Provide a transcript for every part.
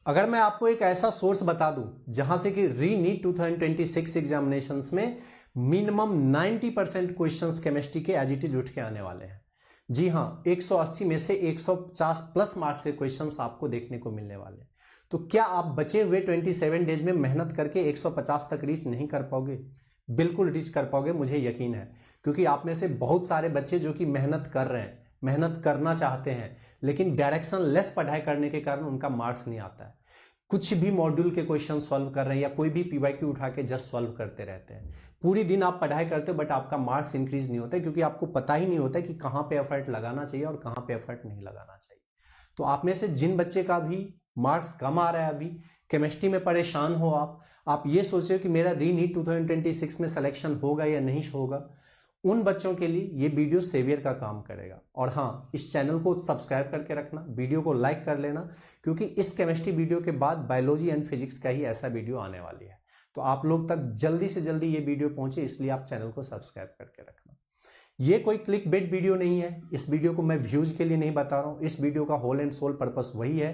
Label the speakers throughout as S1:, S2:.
S1: अगर मैं आपको एक ऐसा सोर्स बता दूं जहां से कि री नीट 2026 एग्जामिनेशंस में मिनिमम 90% क्वेश्चंस केमिस्ट्री के एज इट इज उठ के आने वाले हैं। जी हां, 180 में से 150 प्लस मार्क्स के क्वेश्चंस आपको देखने को मिलने वाले हैं। तो क्या आप बचे हुए 27 डेज में मेहनत करके 150 तक रीच नहीं कर पाओगे? बिल्कुल रीच कर पाओगे, मुझे यकीन है, क्योंकि आप में से बहुत सारे बच्चे जो कि मेहनत कर रहे हैं, मेहनत करना चाहते हैं, लेकिन डायरेक्शन लेस पढ़ाई करने के कारण उनका मार्क्स नहीं आता है। कुछ भी मॉड्यूल के क्वेश्चन सॉल्व कर रहे हैं या कोई भी पीवाईक्यू उठा के जस्ट सॉल्व करते रहते हैं। पूरी दिन आप पढ़ाई करते हो बट आपका मार्क्स इंक्रीज नहीं होता, क्योंकि आपको पता ही नहीं होता कि कहां पे एफर्ट लगाना चाहिए और कहां पे एफर्ट नहीं लगाना चाहिए। तो आप में से जिन बच्चे का भी मार्क्स कम आ रहा है, अभी केमिस्ट्री में परेशान हो, आप ये सोच रहे हो कि मेरा री नीट 2026 में सिलेक्शन होगा या नहीं होगा, उन बच्चों के लिए ये वीडियो सेवियर का काम करेगा। और हाँ, इस चैनल को सब्सक्राइब करके रखना, वीडियो को लाइक कर लेना, क्योंकि इस केमिस्ट्री वीडियो के बाद बायोलॉजी एंड फिजिक्स का ही ऐसा वीडियो आने वाली है। तो आप लोग तक जल्दी से जल्दी ये वीडियो पहुंचे, इसलिए आप चैनल को सब्सक्राइब करके रखना। ये कोई क्लिक बेट वीडियो नहीं है, इस वीडियो को मैं व्यूज के लिए नहीं बता रहा हूं। इस वीडियो का होल एंड सोल पर्पस वही है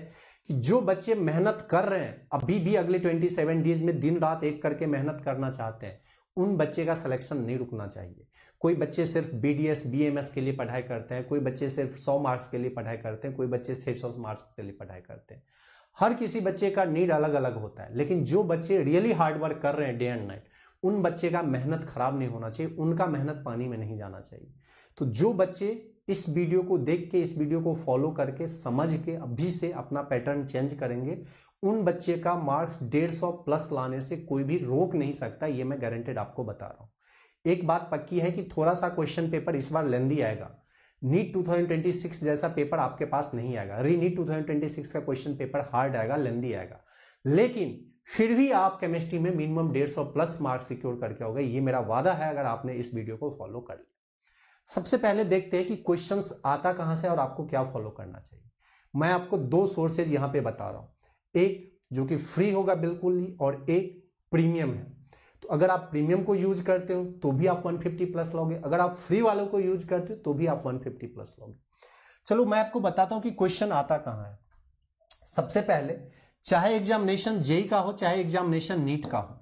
S1: कि जो बच्चे मेहनत कर रहे हैं, अभी भी अगले 27 डेज में दिन रात एक करके मेहनत करना चाहते हैं, उन बच्चे का सिलेक्शन नहीं रुकना चाहिए। कोई बच्चे सिर्फ बीडीएस बीएमएस के लिए पढ़ाई करते हैं, कोई बच्चे सिर्फ 100 मार्क्स के लिए पढ़ाई करते हैं, कोई बच्चे 600 मार्क्स के लिए पढ़ाई करते हैं। हर किसी बच्चे का नीड अलग अलग होता है, लेकिन जो बच्चे रियली हार्ड वर्क कर रहे हैं डे एंड नाइट, उन बच्चे का मेहनत खराब नहीं होना चाहिए, उनका मेहनत पानी में नहीं जाना चाहिए। तो जो बच्चे इस वीडियो को देख के, इस वीडियो को फॉलो करके, समझ के अभी से अपना पैटर्न चेंज करेंगे, उन बच्चे का मार्क्स 150 प्लस लाने से कोई भी रोक नहीं सकता। ये मैं गारंटेड आपको बता रहा हूं। एक बात पक्की है कि थोड़ा सा क्वेश्चन पेपर इस बार लेंदी आएगा। नीट 2026 जैसा पेपर आपके पास नहीं आएगा। री नीट 2026 का क्वेश्चन पेपर हार्ड आएगा, लेंदी आएगा, लेकिन फिर भी आप केमिस्ट्री में मिनिमम 150 प्लस मार्क्स सिक्योर करके आओगे। ये मेरा वादा है, अगर आपने इस वीडियो को फॉलो कर लिया। सबसे पहले देखते हैं कि क्वेश्चंस आता कहां से और आपको क्या फॉलो करना चाहिए। मैं आपको दो सोर्सेज यहां पे बता रहा हूं, एक जो कि फ्री होगा बिल्कुल ही, और एक प्रीमियम है। तो अगर आप प्रीमियम को यूज करते हो तो भी आप 150 प्लस लोगे, अगर आप फ्री वालों को यूज करते हो तो भी आप 150 प्लस लोगे। चलो मैं आपको बताता हूं कि क्वेश्चन आता कहां है। सबसे पहले, चाहे एग्जामिनेशन जेई का हो, चाहे एग्जामिनेशन नीट का हो,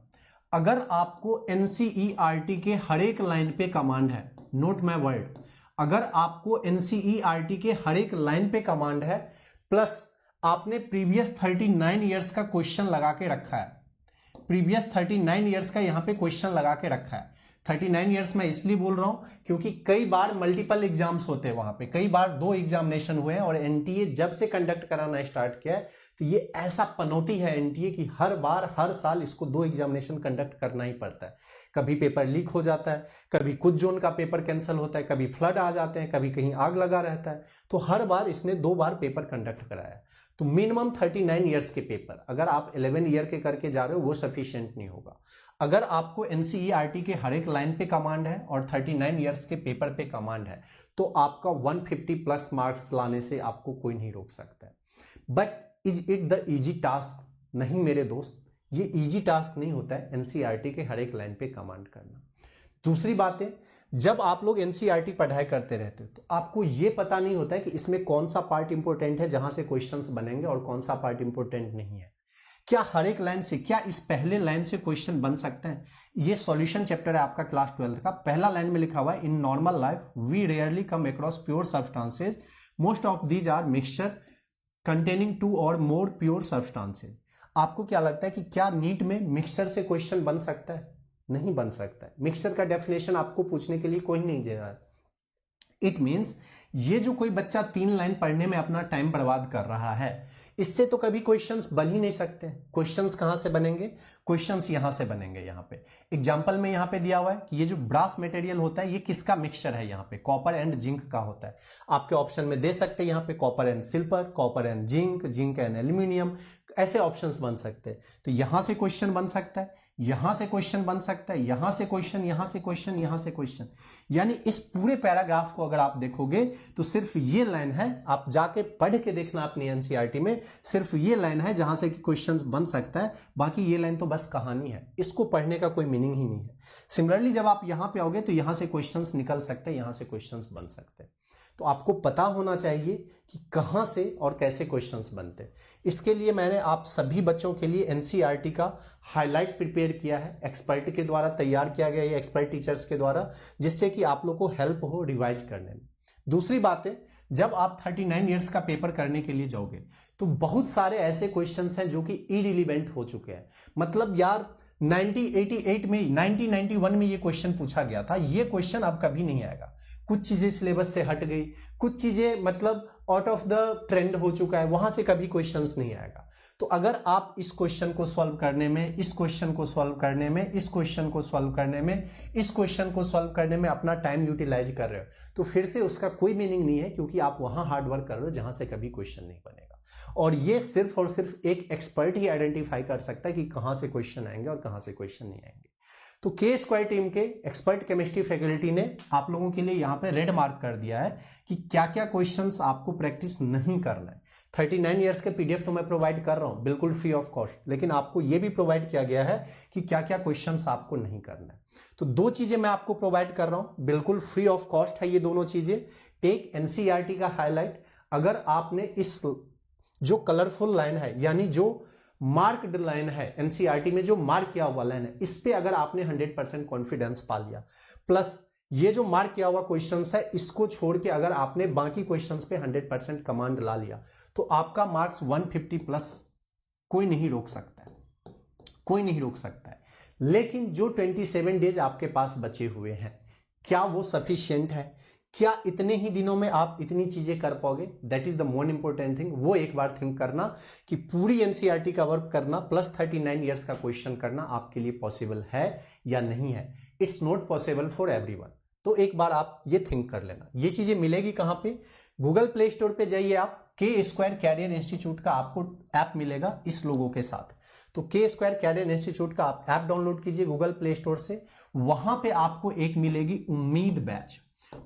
S1: अगर आपको एनसीईआरटी के हर एक लाइन पे कमांड है, नोट माय वर्ड, अगर आपको एनसीईआरटी के हर एक लाइन पे कमांड है, प्लस आपने प्रीवियस 39 ईयर्स का क्वेश्चन लगा के रखा है, प्रीवियस 39 ईयर्स का यहां पे क्वेश्चन लगा के रखा है। 39 ईयर्स मैं इसलिए बोल रहा हूं क्योंकि कई बार मल्टीपल एग्जाम्स होते हैं वहां पे, कई बार 2 एग्जामिनेशन हुए हैं, और एनटीए जब से कंडक्ट कराना स्टार्ट किया है तो ये ऐसा पनौती है एनटीए की हर बार हर साल इसको 2 एग्जामिनेशन कंडक्ट करना ही पड़ता है। कभी पेपर लीक हो जाता है, कभी कुछ जोन का पेपर कैंसिल होता है, कभी फ्लड आ जाते हैं, कभी कहीं आग लगा रहता है, तो हर बार इसने 2 बार पेपर कंडक्ट कराया। तो मिनिमम 39 ईयर्स के पेपर अगर आप 11 ईयर के करके जा रहे हो वो सफिशिएंट नहीं होगा। अगर आपको एनसीईआरटी के हर एक लाइन पे कमांड है और 39 ईयर्स के पेपर पे कमांड है, तो आपका 150 प्लस मार्क्स लाने से आपको कोई नहीं रोक सकता है। But is it the easy task? नहीं मेरे दोस्त, ये इजी टास्क नहीं होता है एनसीईआरटी के हर एक लाइन पे कमांड करना। दूसरी बात है, जब आप लोग एनसीईआरटी पढ़ाई करते रहते हो तो आपको यह पता नहीं होता है कि इसमें कौन सा पार्ट इंपॉर्टेंट है जहां से क्वेश्चंस बनेंगे और कौन सा पार्ट इंपॉर्टेंट नहीं है। क्या हर एक लाइन से, क्या इस पहले लाइन से क्वेश्चन बन सकते हैं? ये सॉल्यूशन चैप्टर है आपका क्लास 12 का, पहला लाइन में लिखा हुआ है, in normal life we rarely come across pure substances, most of these are mixture containing 2 or more pure substances. आपको क्या लगता है कि क्या नीट में मिक्सचर से क्वेश्चन बन सकता है? नहीं बन सकता है। मिक्सचर का डेफिनेशन आपको पूछने के लिए कोई नहीं दे रहा है। इट मीन्स ये जो कोई बच्चा 3 लाइन पढ़ने में अपना टाइम बर्बाद कर रहा है, इससे तो कभी क्वेश्चंस बन ही नहीं सकते। क्वेश्चंस कहां से बनेंगे? क्वेश्चंस यहां से बनेंगे। यहां पे एग्जांपल में यहां पे दिया हुआ है कि ये जो ब्रास मटेरियल होता है ये किसका मिक्सचर है, यहां पे कॉपर एंड जिंक का होता है। आपके ऑप्शन में दे सकते हैं यहां पे copper and silver, copper and zinc, zinc and aluminium, ऐसे ऑप्शंस बन सकते हैं। तो यहां से क्वेश्चन बन सकता है, यहां से क्वेश्चन बन सकता है, यहां से क्वेश्चन, यहां से क्वेश्चन, यहां से क्वेश्चन। यानी इस पूरे पैराग्राफ को अगर आप देखोगे तो सिर्फ ये लाइन है, आप जाके पढ़ के देखना अपनी एनसीईआरटी में, सिर्फ ये लाइन है जहां से कि क्वेश्चंस बन सकता है, बाकी ये लाइन तो बस कहानी है, इसको पढ़ने का कोई मीनिंग ही नहीं है। सिमिलरली जब आप यहां पे आओगे तो यहां से क्वेश्चंस निकल सकते हैं, यहां से क्वेश्चंस बन सकते हैं। तो आपको पता होना चाहिए कि कहाँ से और कैसे क्वेश्चंस बनते हैं। इसके लिए मैंने आप सभी बच्चों के लिए एनसीईआरटी का हाईलाइट प्रिपेयर किया है, एक्सपर्ट के द्वारा तैयार किया गया है, एक्सपर्ट टीचर्स के द्वारा, जिससे कि आप लोग को हेल्प हो रिवाइज करने में। दूसरी बात है, जब आप 39 ईयर्स का पेपर करने के लिए जाओगे तो बहुत सारे ऐसे क्वेश्चंस हैं जो कि इरिलीवेंट हो चुके हैं। मतलब यार 1988 में 1991 में ये क्वेश्चन पूछा गया था, ये क्वेश्चन अब कभी नहीं आएगा। कुछ चीजें सिलेबस से हट गई, कुछ चीजें मतलब आउट ऑफ द ट्रेंड हो चुका है, वहां से कभी क्वेश्चंस नहीं आएगा। तो अगर आप इस क्वेश्चन को सॉल्व करने में, इस क्वेश्चन को सॉल्व करने में, इस क्वेश्चन को सॉल्व करने में, इस क्वेश्चन को सॉल्व करने में अपना टाइम यूटिलाइज कर रहे हो, तो फिर से उसका कोई मीनिंग नहीं है, क्योंकि आप वहां हार्ड वर्क कर रहे हो जहां से कभी क्वेश्चन नहीं बनेगा। और ये सिर्फ और सिर्फ एक एक्सपर्ट ही आइडेंटिफाई कर सकता है कि कहां से क्वेश्चन आएंगे और कहां से क्वेश्चन नहीं आएंगे। तो के स्क्वायर टीम के एक्सपर्ट केमिस्ट्री फैकल्टी ने आप लोगों के लिए यहाँ पे रेड मार्क कर दिया है कि क्या क्या क्वेश्चंस आपको प्रैक्टिस नहीं करना है। 39 इयर्स के पीडीएफ तो मैं प्रोवाइड कर रहा हूँ बिल्कुल फ्री ऑफ कॉस्ट, लेकिन आपको ये भी प्रोवाइड किया गया है कि क्या क्या क्वेश्चंस आपको नहीं करना है। तो दो चीजें मैं आपको प्रोवाइड कर रहा हूँ, बिल्कुल फ्री ऑफ कॉस्ट है ये दोनों चीजें। एक एनसीईआरटी का हाईलाइट, अगर आपने इस जो कलरफुल लाइन है, यानी जो मार्क्ड लाइन है एनसीईआरटी में, जो मार्क किया हुआ लाइन है, इस पे अगर आपने 100% कॉन्फिडेंस पा लिया, प्लस ये जो मार्क किया हुआ क्वेश्चंस है इसको छोड़ के अगर आपने बाकी क्वेश्चंस पे 100% कमांड ला लिया, तो आपका मार्क्स 150 प्लस कोई नहीं रोक सकता है, कोई नहीं रोक सकता है। लेकिन जो 27 डेज आपके पास बचे हुए हैं, क्या वो सफिशिएंट है? क्या इतने ही दिनों में आप इतनी चीजें कर पाओगे? That is the most important thing. वो एक बार थिंक करना कि पूरी एनसीईआरटी का वर्क करना प्लस 39 इयर्स का क्वेश्चन करना आपके लिए पॉसिबल है या नहीं है। It's not possible for everyone. तो एक बार आप ये थिंक कर लेना। ये चीजें मिलेगी कहां पे? गूगल प्ले स्टोर पे जाइए आप, के स्क्वायर कैरियर इंस्टीट्यूट का आपको ऐप मिलेगा इस लोगों के साथ। तो के स्क्वायर कैरियर इंस्टीट्यूट का आप ऐप डाउनलोड कीजिए गूगल प्ले स्टोर से। वहां पे आपको एक मिलेगी उम्मीद बैच,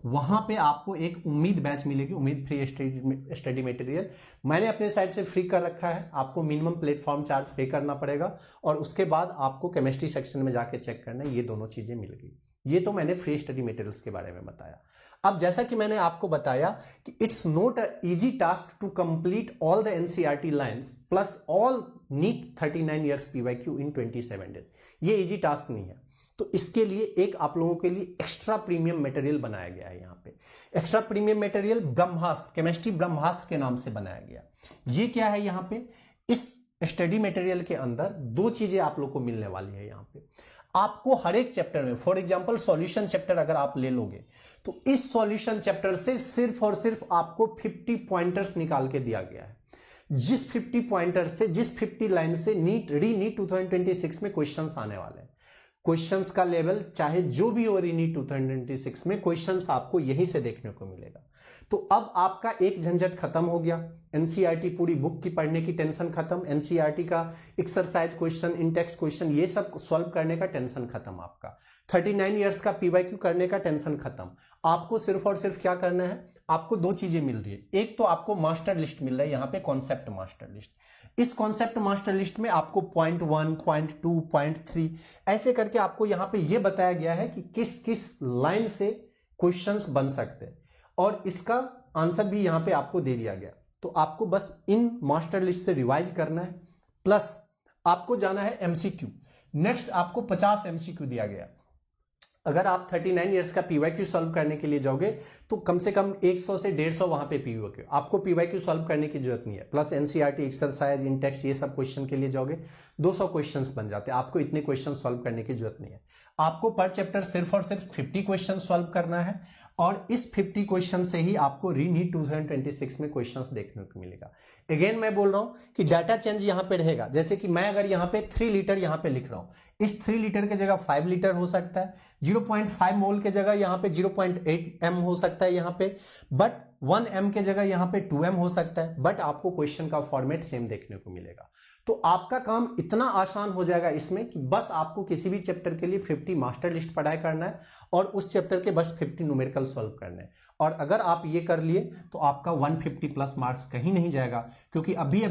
S1: वहां पे आपको एक उम्मीद बैच मिलेगी, उम्मीद फ्री स्टडी मटेरियल। मैंने अपने साइड से फ्री कर रखा है, आपको मिनिमम प्लेटफॉर्म चार्ज पे करना पड़ेगा और उसके बाद आपको केमिस्ट्री सेक्शन में जाके चेक करना है, ये दोनों चीजें मिल गई। ये तो मैंने फ्री स्टडी मटेरियल्स के बारे में बताया। अब जैसा कि मैंने आपको बताया कि it's not a easy task to complete all the NCERT lines plus all NEET 39 years PYQ in 27 days, ये इजी टास्क नहीं है। तो इसके लिए एक आप लोगों के लिए एक्स्ट्रा प्रीमियम मटेरियल बनाया गया है। यहाँ पे एक्स्ट्रा प्रीमियम मटेरियल ब्रह्मास्त्र, केमिस्ट्री ब्रह्मास्त्र के नाम से बनाया गया। ये क्या है? यहाँ पे इस स्टडी मटेरियल के अंदर दो चीजें आप लोग को मिलने वाली है। यहाँ पे आपको हर एक चैप्टर में, फॉर एग्जांपल सॉल्यूशन चैप्टर अगर आप ले लोगे तो इस सॉल्यूशन चैप्टर से सिर्फ और सिर्फ आपको 50 पॉइंटर्स निकाल के दिया गया है। जिस 50 पॉइंटर से, जिस 50 लाइन से नीट 2026 में क्वेश्चंस आने वाले हैं। क्वेश्चंस का लेवल चाहे जो भी हो नीट 2026 में, क्वेश्चंस आपको यहीं से देखने को मिलेगा। तो अब आपका एक झंझट खत्म हो गया, एनसीईआरटी पूरी बुक की पढ़ने की टेंशन खत्म, एनसीईआरटी का एक्सरसाइज क्वेश्चन, इन टेक्स्ट क्वेश्चन, ये सब सॉल्व करने का टेंशन खत्म। आपका 39 इयर्स का पीवाईक्यू करने का टेंशन खत्म। आपको सिर्फ और सिर्फ क्या करना है? आपको दो चीजें मिल रही है। एक तो आपको मास्टर लिस्ट मिल रहा है यहाँ पे, कॉन्सेप्ट मास्टर लिस्ट। इस कॉन्सेप्ट मास्टर लिस्ट में आपको पॉइंट 1, पॉइंट 2, पॉइंट 3 ऐसे करके आपको यहाँ पे ये बताया गया है कि किस किस लाइन से क्वेश्चंस बन सकते हैं, और इसका आंसर भी यहाँ पे आपको दे दिया गया। तो आपको बस इन मास्टर लिस्ट से रिवाइज करना है, प्लस आपको जाना है एमसीक्यू। नेक्स्ट आपको 50 एमसीक्यू दिया गया। अगर आप 39 इयर्स का पीवाईक्यू सॉल्व करने के लिए जाओगे तो कम से कम 100 से 150 वहां पे पीवाईक्यू, आपको पीवाईक्यू सॉल्व करने की जरूरत नहीं है। प्लस एनसीईआरटी एक्सरसाइज, इन टेक्स्ट, ये सब क्वेश्चन के लिए जाओगे 200 क्वेश्चंस बन जाते हैं। आपको इतने क्वेश्चन सॉल्व करने की जरूरत नहीं है। आपको पर चैप्टर सिर्फ और सिर्फ 50 क्वेश्चन सॉल्व करना है, और इस 50 क्वेश्चन से ही आपको रीनीट 2026 में क्वेश्चंस देखने को मिलेगा। अगेन मैं बोल रहा हूं कि डाटा चेंज यहां पे रहेगा। जैसे कि मैं अगर यहां पे 3 लीटर यहां पे लिख रहा हूं, इस 3 लीटर की जगह 5 लीटर हो सकता है, 0.5 मोल के जगह यहां पे 0.8 m हो सकता है यहाँ पे, बट 1 m के जगह यहां पे 2 m हो सकता है, बट आपको क्वेश्चन का फॉर्मेट सेम देखने को मिलेगा। तो आपका काम इतना आसान हो जाएगा इसमें कि बस आपको किसी भी चैप्टर के लिए 50 मास्टर लिस्ट पढ़ाई करना है और उस चैप्टर के बस 50 न्यूमेरिकल सॉल्व करने हैं। और अगर आप ये कर लिए तो आपका 150 प्लस मार्क्स कहीं नहीं जाएगा, क्योंकि अभी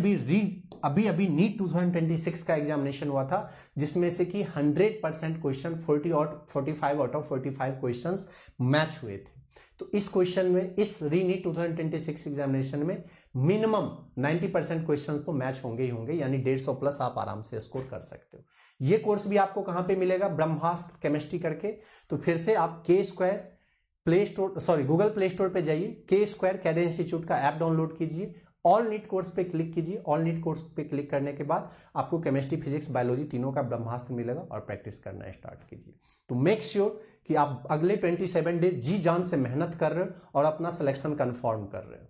S1: अभी नीट 2026 का एग्जामिनेशन हुआ था, जिसमें से कि 100% question 45 out of 45 questions match हुए थे। तो इस क्वेश्चन में, इस रीनीट 2026 एग्जामिनेशन में मिनिमम 90% क्वेश्चन तो मैच होंगे ही होंगे, यानी 150 प्लस आप आराम से स्कोर कर सकते हो। ये कोर्स भी आपको कहां पे मिलेगा, ब्रह्मास्त्र केमिस्ट्री करके। तो फिर से आप गूगल प्ले स्टोर पे जाइए, K² कैडर इंस्टीट्यूट का ऐप डाउनलोड कीजिए, ऑल नीट कोर्स पे क्लिक कीजिए। ऑल नीट कोर्स पे क्लिक करने के बाद आपको केमिस्ट्री, फिजिक्स, बायोलॉजी तीनों का ब्रह्मास्त्र मिलेगा और प्रैक्टिस करना स्टार्ट कीजिए। तो मेक श्योर कि आप अगले 27 डे जी जान से मेहनत कर रहे हो और अपना सिलेक्शन कंफर्म कर रहे हो।